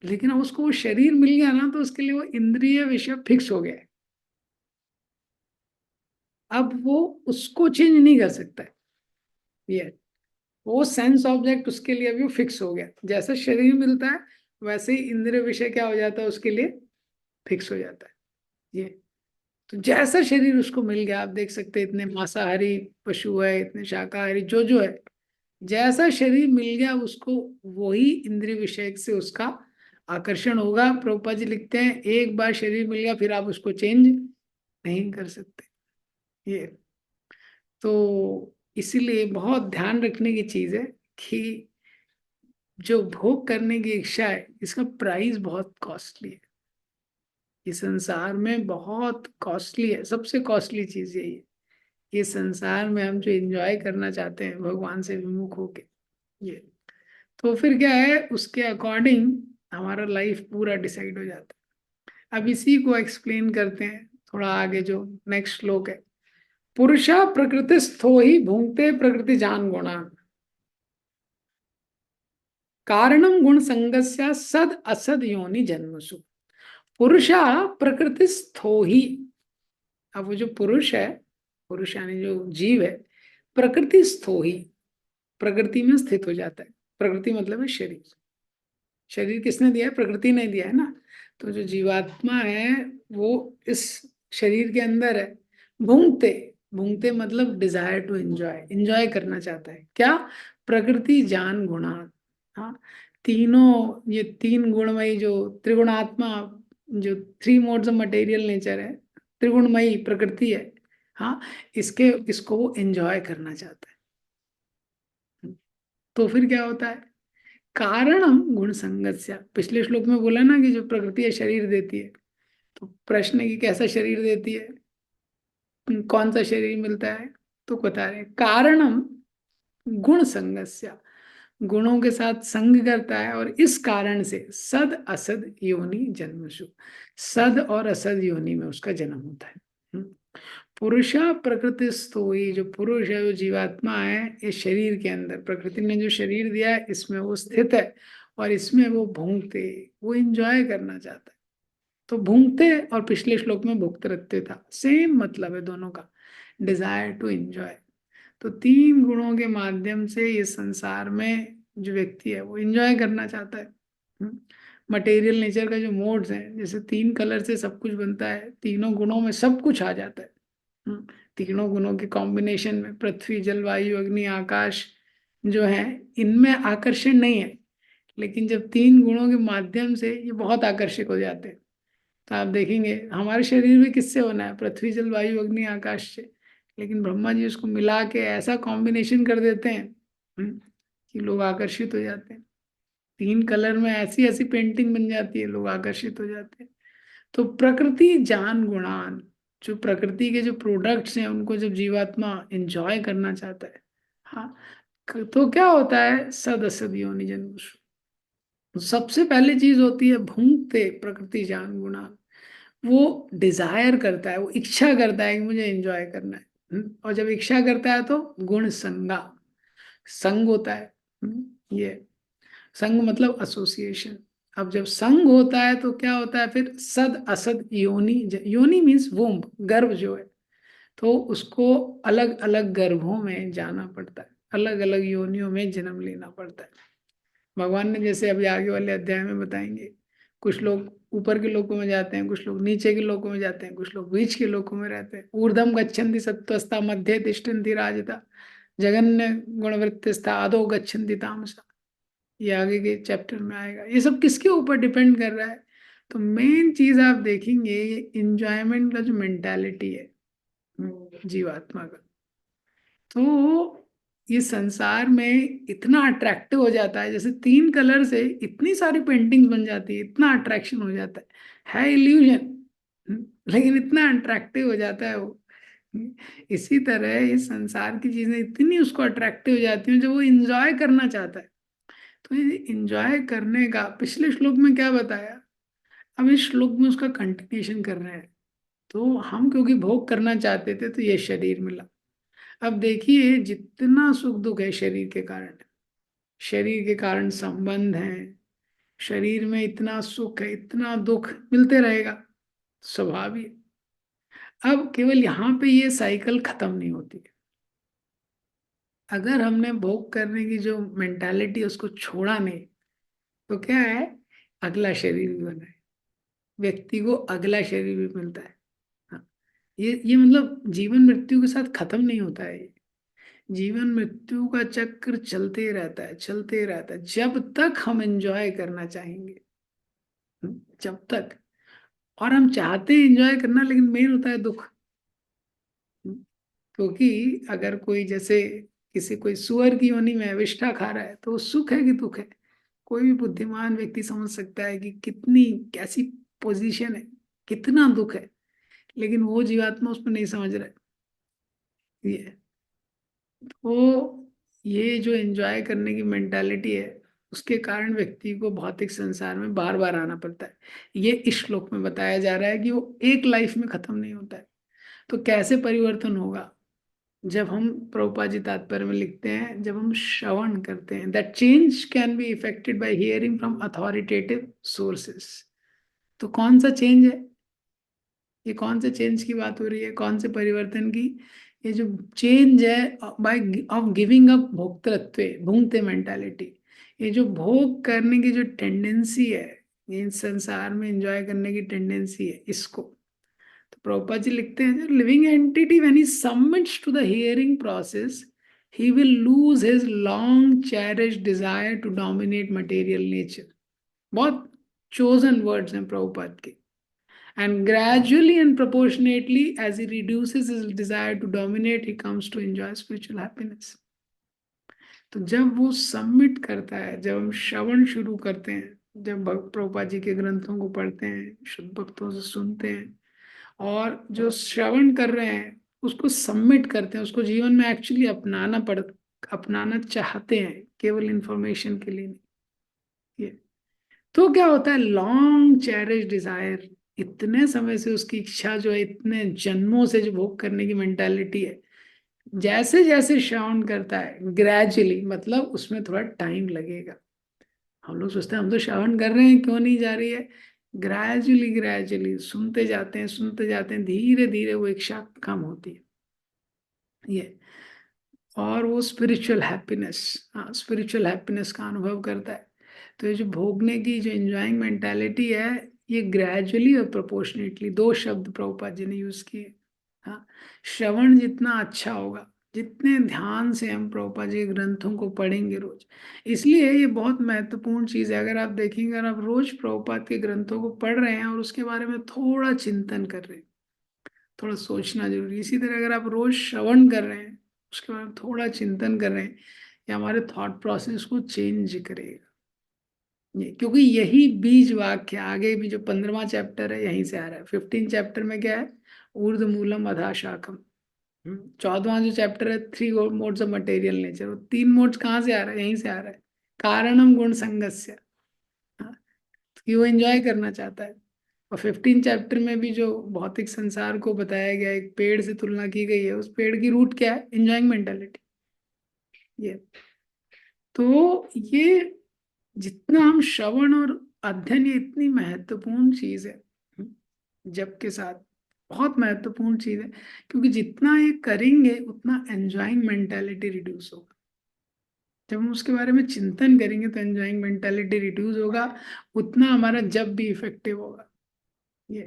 लेकिन अब उसको वो शरीर मिल गया ना, तो उसके लिए वो इंद्रिय विषय फिक्स हो गया है। अब वो उसको चेंज नहीं कर सकता है। ये वो सेंस ऑब्जेक्ट उसके लिए अभी फिक्स हो गया। जैसा शरीर मिलता है, वैसे ही इंद्रिय विषय क्या हो जाता है उसके लिए, फिक्स हो जाता है। ये तो जैसा शरीर उसको मिल गया, आप देख सकते हैं इतने मांसाहारी पशु है, इतने शाकाहारी जो है, जैसा शरीर मिल गया उसको, वही इंद्रिय विषय से उसका आकर्षण होगा। प्रभुपाद जी लिखते हैं, एक बार शरीर मिल गया फिर आप उसको चेंज नहीं कर सकते। ये तो इसीलिए बहुत ध्यान रखने की चीज है कि जो भोग करने की इच्छा है, इसका प्राइस बहुत कॉस्टली है। इस संसार में बहुत कॉस्टली है, सबसे कॉस्टली चीज यही है। ये संसार में हम जो एंजॉय करना चाहते हैं भगवान से विमुख होके, ये तो फिर क्या है, उसके अकॉर्डिंग हमारा लाइफ पूरा डिसाइड हो जाता है। अब इसी को एक्सप्लेन करते हैं थोड़ा आगे, जो नेक्स्ट श्लोक है। पुरुषा प्रकृतिस्थो ही भुंक्ते प्रकृति जान गुणा, कारणम गुण संगस्या सद असद योनि जन्मसु। पुरुषा प्रकृतिस्थो ही, अब वो जो पुरुष है, पुरुष यानी जो जीव है, प्रकृति स्थो ही, प्रकृति में स्थित हो जाता है। प्रकृति मतलब है शरीर। शरीर किसने दिया है? प्रकृति ने दिया है ना। तो जो जीवात्मा है वो इस शरीर के अंदर है। भूंगते, भूंगते मतलब डिजायर टू एंजॉय, एंजॉय करना चाहता है क्या? प्रकृति जान गुणा। हाँ, तीनों ये तीन गुणमयी जो त्रिगुणात्मा, जो three modes of material nature है, त्रिगुणमयी प्रकृति है, हाँ, इसको वो एंजॉय करना चाहता है। तो फिर क्या होता है, कारणम गुण संगत्या, पिछले श्लोक में बोला ना कि जो प्रकृति है शरीर देती है, तो प्रश्न है कि कैसा शरीर देती है, कौन सा शरीर मिलता है, तो बता रहे कारणम गुण संगस्या, गुणों के साथ संग करता है, और इस कारण से सद असद योनि जन्मसु, सद और असद योनि में उसका जन्म होता है। पुरुषा प्रकृति स्तोई, जो पुरुष है, जो जीवात्मा है, इस शरीर के अंदर प्रकृति ने जो शरीर दिया है इसमें वो स्थित है, और इसमें वो भूंगते, वो इंजॉय करना चाहता है। तो भूंगते और पिछले श्लोक में भुक्तृत्व था, सेम मतलब है दोनों का, डिजायर टू एंजॉय। तो तीन गुणों के माध्यम से ये संसार में जो व्यक्ति है वो एंजॉय करना चाहता है। मटेरियल नेचर का जो मोड्स है, जैसे तीन कलर से सब कुछ बनता है, तीनों गुणों में सब कुछ आ जाता है। तीनों गुणों के कॉम्बिनेशन में पृथ्वी जल वायु अग्नि आकाश जो है, इनमें आकर्षण नहीं है, लेकिन जब तीन गुणों के माध्यम से ये बहुत आकर्षक हो जाते हैं। तो आप देखेंगे हमारे शरीर में किससे होना है, पृथ्वी जल वायु अग्नि आकाश से, लेकिन ब्रह्मा जी उसको मिला के ऐसा कॉम्बिनेशन कर देते हैं कि लोग आकर्षित हो जाते हैं। तीन कलर में ऐसी ऐसी पेंटिंग बन जाती है, लोग आकर्षित हो जाते हैं। तो प्रकृति जान गुणान, जो प्रकृति के जो प्रोडक्ट्स हैं उनको जब जीवात्मा एंजॉय करना चाहता है, हाँ, तो क्या होता है, सद असद योनि जन्म। सबसे पहले चीज होती है भूंगते प्रकृति जान गुणान, वो डिजायर करता है, वो इच्छा करता है कि मुझे एंजॉय करना है। और जब इच्छा करता है तो गुण संगा, संग होता है। ये संग मतलब एसोसिएशन। अब जब संग होता है तो क्या होता है, फिर सद असद योनि, योनि मीन्स वुम्ब, गर्भ जो है, तो उसको अलग अलग गर्भों में जाना पड़ता है, अलग अलग योनियों में जन्म लेना पड़ता है। भगवान ने जैसे अभी आगे वाले अध्याय में बताएंगे, कुछ लोग ऊपर के लोकों में जाते हैं, कुछ लोग नीचे के लोकों में जाते हैं, कुछ लोग बीच के लोकों में रहते हैं। ऊर्ध्वम गच्छन्ति सत्त्वस्था मध्ये तिष्ठन्ति राजता जगन्य गुणवृत्तिस्था अधो गच्छन्ति तामसा। ये आगे के चैप्टर में आएगा। ये सब किसके ऊपर डिपेंड कर रहा है, तो मेन चीज आप देखेंगे ये इंजॉयमेंट का जो मेंटालिटी है जीवात्मा का। तो ये संसार में इतना अट्रैक्टिव हो जाता है, जैसे तीन कलर से इतनी सारी पेंटिंग्स बन जाती है, इतना अट्रैक्शन हो जाता है इल्यूजन, लेकिन इतना अट्रैक्टिव हो जाता है वो। इसी तरह ये संसार की चीजें इतनी उसको अट्रैक्टिव हो जाती हैं जब वो इंजॉय करना चाहता है। तो ये इंजॉय करने का पिछले श्लोक में क्या बताया, अब इस श्लोक में उसका कंटिन्यूशन कर रहे हैं। तो हम क्योंकि भोग करना चाहते थे तो ये शरीर मिला। अब देखिए जितना सुख दुख है शरीर के कारण, शरीर के कारण संबंध है, शरीर में इतना सुख है इतना दुख मिलते रहेगा, स्वाभाविक। अब केवल यहाँ पे ये साइकिल खत्म नहीं होती है। अगर हमने भोग करने की जो मेंटालिटी उसको छोड़ा नहीं, तो क्या है, अगला शरीर भी बना है, व्यक्ति को अगला शरीर भी मिलता है। हाँ, ये मतलब जीवन मृत्यु के साथ खत्म नहीं होता है ये। जीवन मृत्यु का चक्र चलते रहता है, चलते रहता है, जब तक हम एंजॉय करना चाहेंगे, जब तक। और हम चाहते हैं एंजॉय करना, लेकिन मेन होता है दुख। क्योंकि अगर कोई जैसे किसी कोई सुअर की योनि में विष्ठा खा रहा है तो वो सुख है कि दुख है, कोई भी बुद्धिमान व्यक्ति समझ सकता है कि कितनी कैसी पोजीशन है, कितना दुख है, लेकिन वो जीवात्मा उसमें नहीं समझ रहा है। ये तो ये जो एंजॉय करने की मेंटालिटी है, उसके कारण व्यक्ति को भौतिक संसार में बार बार आना पड़ता है। ये इस श्लोक में बताया जा रहा है कि वो एक लाइफ में खत्म नहीं होता है। तो कैसे परिवर्तन होगा, जब हम, प्रभुपाद जी तात्पर्य में लिखते हैं, जब हम श्रवण करते हैं, that change can be affected by hearing from authoritative sources. तो कौन सा चेंज है, ये कौन से चेंज की बात हो रही है, कौन से परिवर्तन की, ये जो चेंज है बाय ऑफ गिविंग अप भोक्तृत्व, भूंगते मेंटालिटी। ये जो भोग करने की जो टेंडेंसी है, ये संसार में एंजॉय करने की टेंडेंसी है, इसको। तो प्रभुपाद जी लिखते हैं, जो living entity when he submits to the hearing process, he will lose his long cherished desire to dominate material nature। बहुत चोजन वर्ड्स हैं प्रभुपाद के। And gradually and proportionately, as he reduces his desire to dominate, he comes to enjoy spiritual happiness. तो जब वो submit करता है, जब हम श्रवण शुरू करते हैं, जब भक्त प्रभुपाद जी के ग्रंथों को पढ़ते हैं, शुद्ध भक्तों से सुनते हैं, और जो श्रवण कर रहे हैं उसको सबमिट करते हैं, उसको जीवन में एक्चुअली अपनाना चाहते हैं, केवल इंफॉर्मेशन के लिए नहीं। ये तो क्या होता है, लॉन्ग चेरिश डिजायर, इतने समय से उसकी इच्छा जो है, इतने जन्मों से जो भोग करने की मेंटालिटी है, जैसे जैसे श्रवण करता है ग्रेजुअली, मतलब उसमें थोड़ा टाइम लगेगा। हम लोग सोचते हैं हम तो श्रवण कर रहे हैं, क्यों नहीं जा रही है। ग्रेजुअली ग्रेजुअली सुनते जाते हैं, सुनते जाते हैं, धीरे धीरे वो इच्छा कम होती है। ये और वो स्पिरिचुअल हैप्पीनेस, हाँ, स्पिरिचुअल हैप्पीनेस का अनुभव करता है। तो ये जो भोगने की जो एंजॉइंग मेंटालिटी है, ये ग्रेजुअली और प्रोपोर्शनेटली, दो शब्द प्रभुपाद जी ने यूज किए। हाँ, श्रवण जितना अच्छा होगा, जितने ध्यान से हम प्रभुपाद जी के ग्रंथों को पढ़ेंगे रोज, इसलिए ये बहुत महत्वपूर्ण चीज है। अगर आप देखेंगे, अगर आप रोज प्रभुपाद के ग्रंथों को पढ़ रहे हैं और उसके बारे में थोड़ा चिंतन कर रहे हैं, थोड़ा सोचना जरूरी है। इसी तरह अगर आप रोज श्रवण कर रहे हैं, उसके बाद थोड़ा चिंतन कर रहे हैं, ये हमारे थॉट प्रोसेस को चेंज करेगा। ये क्योंकि यही बीज वाक्य आगे भी जो 15वां चैप्टर है यहीं से आ रहा है। 15 चैप्टर में क्या है, ऊर्ध मूलम अधा शाखम। 14वां जो चैप्टर है, 3 मोड्स ऑफ मटेरियल नेचर, वो 3 मोड्स कहाँ से आ रहा है, यहीं से आ रहा है। कारणम गुण संगस्य, हाँ, कि वो एंजॉय करना चाहता है। और 15 चैप्टर में भी जो भौतिक संसार को बताया गया, एक पेड़ से तुलना की गई है, उस पेड़ की रूट क्या है, एंजॉइंग मेंटालिटी। ये तो ये जितना हम श्रवण और अध्ययन, ये इतनी महत्वपूर्ण चीज है, जब के साथ बहुत महत्वपूर्ण चीज है। क्योंकि जितना ये करेंगे उतना एंजॉइंग मेंटालिटी रिड्यूस होगा। जब हम उसके बारे में चिंतन करेंगे तो एंजॉइंग मेंटालिटी रिड्यूस होगा, उतना हमारा जब भी इफेक्टिव होगा। ये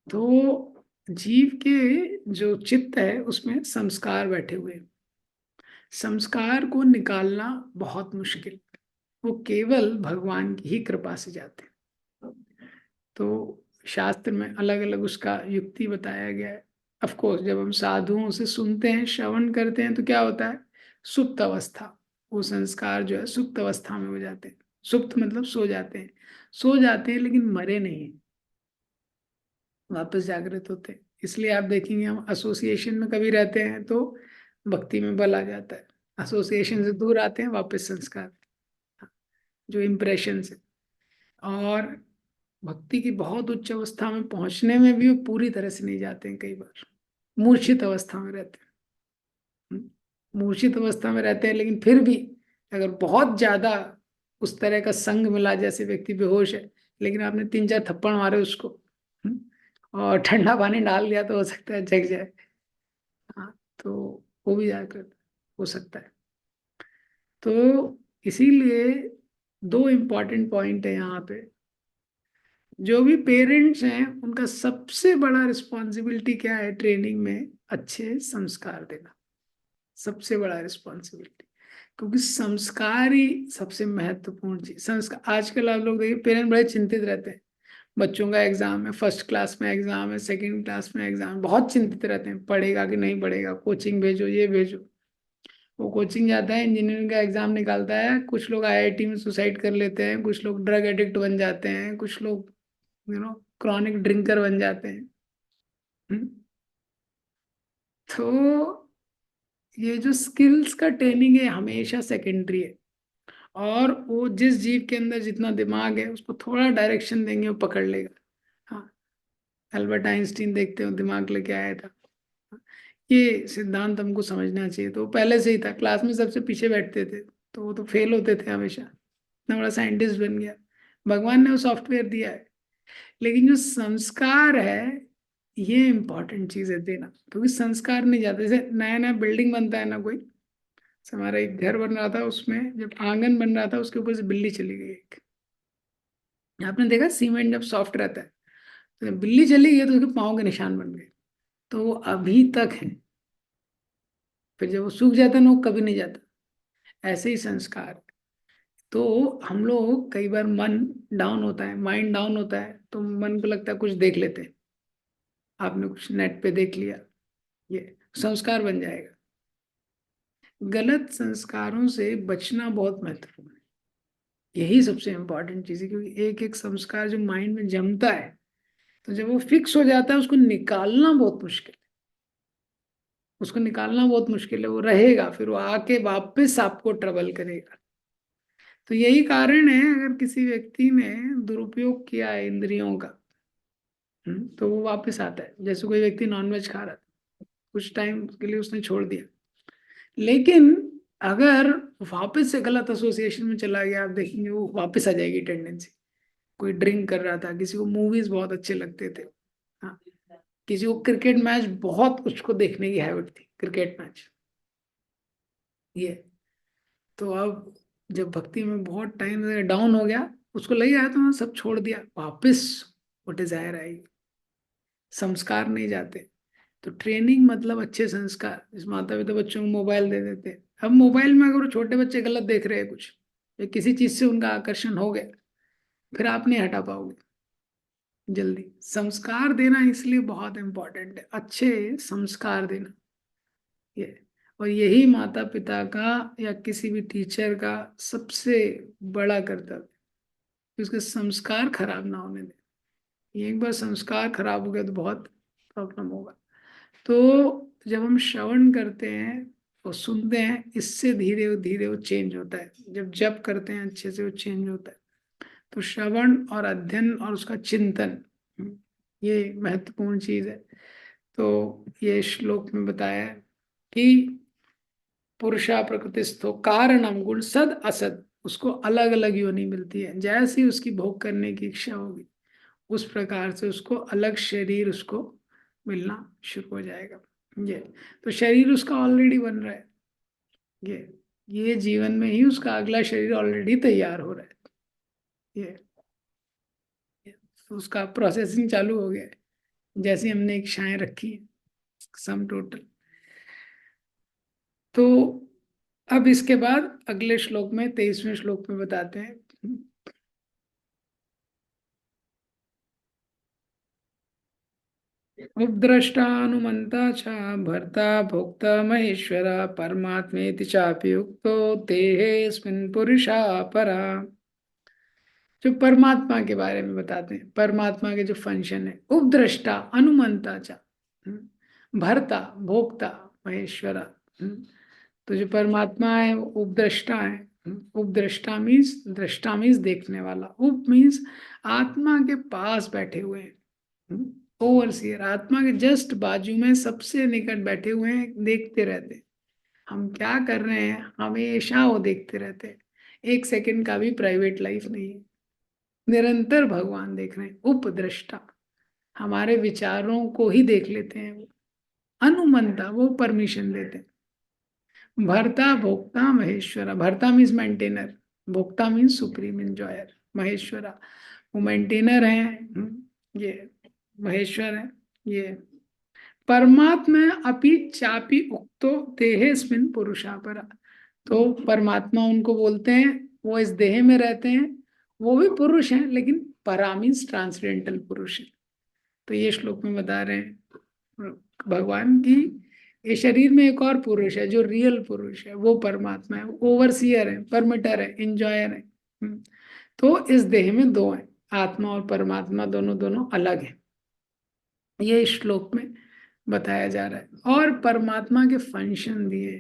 तो जीव के जो चित्त है उसमें संस्कार बैठे हुए हैं। संस्कार को निकालना बहुत मुश्किल, वो केवल भगवान की ही कृपा से जाते हैं। तो शास्त्र में अलग अलग उसका युक्ति बताया गया है। ऑफ कोर्स जब हम साधुओं से सुनते हैं, श्रवण करते हैं, तो क्या होता है, सुप्त अवस्था, वो संस्कार जो है सुप्त अवस्था में हो जाते हैं। सुप्त मतलब सो जाते हैं, सो जाते हैं लेकिन मरे नहीं, वापस जागृत होते हैं। इसलिए आप देखेंगे हम एसोसिएशन में कभी रहते हैं तो भक्ति में बल आ जाता है, एसोसिएशन से दूर आते हैं वापस संस्कार, जो इम्प्रेशन से। और भक्ति की बहुत उच्च अवस्था में पहुंचने में भी वो पूरी तरह से नहीं जाते हैं, कई बार मूर्छित अवस्था में रहते हैं। मूर्छित अवस्था में रहते हैं, लेकिन फिर भी अगर बहुत ज्यादा उस तरह का संग मिला, जैसे व्यक्ति बेहोश है लेकिन आपने 3-4 थप्पड़ मारे उसको, और ठंडा पानी डाल दिया, तो हो सकता है जग जाए। हाँ, तो वो भी जाकर हो सकता है। तो इसीलिए दो इम्पोर्टेंट पॉइंट है यहाँ पे। जो भी पेरेंट्स हैं उनका सबसे बड़ा रिस्पॉन्सिबिलिटी क्या है, ट्रेनिंग में अच्छे संस्कार देना, सबसे बड़ा रिस्पॉन्सिबिलिटी। क्योंकि संस्कार ही सबसे महत्वपूर्ण चीज। संस्कार, आजकल आप लोग देखिए पेरेंट बड़े चिंतित रहते हैं, बच्चों का एग्जाम है, फर्स्ट क्लास में एग्जाम है, सेकंड क्लास में एग्जाम, बहुत चिंतित रहते हैं, पढ़ेगा कि नहीं पढ़ेगा, कोचिंग भेजो, ये भेजो। वो कोचिंग जाता है, इंजीनियरिंग का एग्जाम निकालता है, कुछ लोग आईआईटी में सुसाइड कर लेते हैं, कुछ लोग ड्रग एडिक्ट बन जाते हैं, कुछ लोग क्रॉनिक ड्रिंकर बन जाते हैं। हम्म? तो ये जो स्किल्स का ट्रेनिंग है हमेशा सेकेंडरी है। और वो जिस जीव के अंदर जितना दिमाग है उसको थोड़ा डायरेक्शन देंगे वो पकड़ लेगा। हाँ, अल्बर्ट आइंस्टीन देखते हो दिमाग लेके आया था। ये सिद्धांत हमको समझना चाहिए। तो वो पहले से ही था, क्लास में सबसे पीछे बैठते थे, तो वो तो फेल होते थे हमेशा, इतना बड़ा साइंटिस्ट बन गया। भगवान ने वो सॉफ्टवेयर दिया है। लेकिन जो संस्कार है, ये इंपॉर्टेंट चीज है देना। क्योंकि संस्कार नहीं जाते, जैसे नया नया बिल्डिंग बनता है ना कोई, जैसे हमारा एक घर बन रहा था, उसमें जब आंगन बन रहा था उसके ऊपर से बिल्ली चली गई एक। आपने देखा सीमेंट जब सॉफ्ट रहता है, तो जब बिल्ली चली गई तो उसके पाँव के निशान बन गए, तो वो अभी तक है। फिर जब वो सूख जाता है ना, वो कभी नहीं जाता। ऐसे ही संस्कार। तो हम लोग कई बार मन डाउन होता है, माइंड डाउन होता है, तो मन को लगता है कुछ देख लेते हैं, आपने कुछ नेट पे देख लिया, ये संस्कार बन जाएगा। गलत संस्कारों से बचना बहुत महत्वपूर्ण है, यही सबसे इम्पोर्टेंट चीज है, क्योंकि एक एक संस्कार जो माइंड में जमता है, तो जब वो फिक्स हो जाता है उसको निकालना बहुत मुश्किल है, उसको निकालना बहुत मुश्किल है, वो रहेगा, फिर वो आके वापस आपको ट्रबल करेगा। तो यही कारण है, अगर किसी व्यक्ति ने दुरुपयोग किया है इंद्रियों का, तो वो वापस आता है। जैसे कोई व्यक्ति नॉनवेज खा रहा था, कुछ टाइम के लिए उसने छोड़ दिया, लेकिन अगर वापस से गलत एसोसिएशन में चला गया, आप देखेंगे वो वापस आ जाएगी टेंडेंसी। कोई ड्रिंक कर रहा था, किसी को मूवीज बहुत अच्छे लगते थे, हाँ, किसी को क्रिकेट मैच बहुत, उसको देखने की हैबिट थी, क्रिकेट मैच, ये। तो अब जब भक्ति में बहुत टाइम डाउन हो गया, उसको लग आया, तो मैंने सब छोड़ दिया, वापस वो डिजायर आएगी। संस्कार नहीं जाते। तो ट्रेनिंग मतलब अच्छे संस्कार। इस माता पिता बच्चों को मोबाइल दे देते, अब मोबाइल में अगर वो छोटे बच्चे गलत देख रहे हैं कुछ, या किसी चीज से उनका आकर्षण हो गया, फिर आप नहीं हटा पाओगे जल्दी। संस्कार देना इसलिए बहुत इंपॉर्टेंट है, अच्छे संस्कार देना, ये। और यही माता पिता का या किसी भी टीचर का सबसे बड़ा कर्तव्य है कि उसके संस्कार खराब ना होने दें। एक बार संस्कार खराब हो गया तो बहुत प्रॉब्लम होगा। तो जब हम श्रवण करते हैं और सुनते हैं, इससे धीरे धीरे वो चेंज होता है। जब जप करते हैं अच्छे से, वो चेंज होता है। तो श्रवण और अध्ययन और उसका चिंतन, ये महत्वपूर्ण चीज है। तो ये श्लोक में बताया है कि पुरुषा प्रकृतिस्थो कारणम गुण सद असद, उसको अलग अलग योनि मिलती है। जैसी उसकी भोग करने की इच्छा होगी, उस प्रकार से उसको अलग शरीर उसको मिलना शुरू हो जाएगा, ये। तो शरीर उसका ऑलरेडी बन रहा है, ये जीवन में ही उसका अगला शरीर ऑलरेडी तैयार हो रहा है, ये उसका प्रोसेसिंग चालू हो गया है। जैसे हमने इच्छाएं रखी है, सम टोटल। तो अब इसके बाद अगले श्लोक में, 23वें श्लोक में बताते हैं, उपद्रष्टानुमन्ता च भर्ता भोक्ता महेश्वरा परमात्मेति चापि उक्तो देहेऽस्मिन् पुरुषा परा। जो परमात्मा के बारे में बताते हैं, परमात्मा के जो फंक्शन है, उपद्रष्टा अनुमंता चा, भर्ता भोक्ता महेश्वरा। तो जो परमात्मा है वो उपद्रष्टा है। उपद्रष्टा मीन्स, दृष्टा मीन्स देखने वाला, उप मीन्स आत्मा के पास बैठे हुए हैं, ओवरसियर, आत्मा के जस्ट बाजू में सबसे निकट बैठे हुए हैं, देखते रहते हैं हम क्या कर रहे हैं, हमेशा वो देखते रहते हैं। एक सेकंड का भी प्राइवेट लाइफ नहीं है, निरंतर भगवान देख रहे हैं। उपद्रष्टा, हमारे विचारों को ही देख लेते हैं वो। अनुमंता, वो परमिशन देते हैं। भर्ता भोक्ता महेश्वरा, भर्ता मीन्स मेंटेनर, भोक्ता मीन्स सुप्रीम एंजॉयर, महेश्वरा वो मेंटेनर है, ये महेश्वर है, ये। परमात्मा अपि चापि उक्तो देहेस्मिन् पुरुषा परा। तो परमात्मा उनको बोलते हैं, वो इस देह में रहते हैं, वो भी पुरुष हैं, लेकिन परा मीन्स ट्रांसडेंटल पुरुष है। तो ये श्लोक में बता रहे हैं भगवान की, ये शरीर में एक और पुरुष है जो रियल पुरुष है, वो परमात्मा है, ओवरसीयर है, परमिटर है, इंजॉयर है। तो इस देह में दो है, आत्मा और परमात्मा, दोनों दोनों अलग है, ये इस श्लोक में बताया जा रहा है। और परमात्मा के फंक्शन दिए,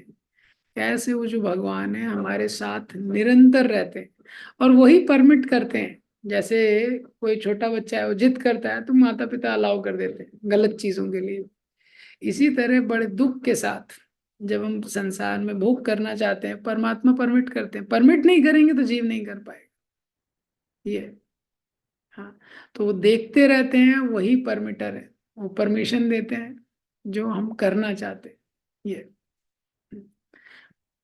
कैसे वो जो भगवान है हमारे साथ निरंतर रहते हैं, और वही परमिट करते हैं। जैसे कोई छोटा बच्चा है, वो जिद करता है तो माता पिता अलाउ कर देते हैं गलत चीजों के लिए। इसी तरह बड़े दुख के साथ जब हम संसार में भोग करना चाहते हैं, परमात्मा परमिट करते हैं, परमिट नहीं करेंगे तो जीव नहीं कर पाएगा, ये। हाँ, तो वो देखते रहते हैं, वही परमिटर है, वो परमिशन देते हैं जो हम करना चाहते हैं, ये।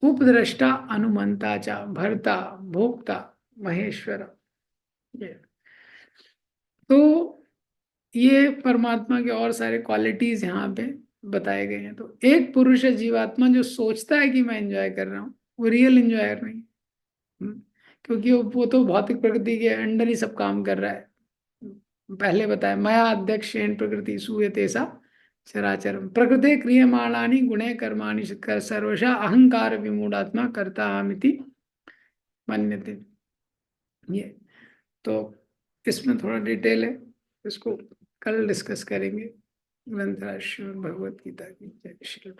उपद्रष्टा अनुमंता चा भर्ता भोक्ता महेश्वर, ये। तो ये परमात्मा के और सारे क्वालिटीज यहाँ पे बताए गए हैं। तो एक पुरुष है जीवात्मा जो सोचता है कि मैं एंजॉय कर रहा हूँ, वो रियल एंजॉयर नहीं। क्योंकि वो तो भौतिक प्रकृति के अंडर ही सब काम कर रहा है, पहले बताया मया अध्यक्षेण प्रकृति सूयते सा चराचरम प्रकृते क्रियमाणानि गुणे कर्माणि सर्वशः अहंकार विमूढ़ात्मा कर्ता अहमिति मन्यते। ये तो इसमें थोड़ा डिटेल है, इसको कल डिस्कस करेंगे। ग्रंथराज श्रीमद् भगवत गीता की जय। श्री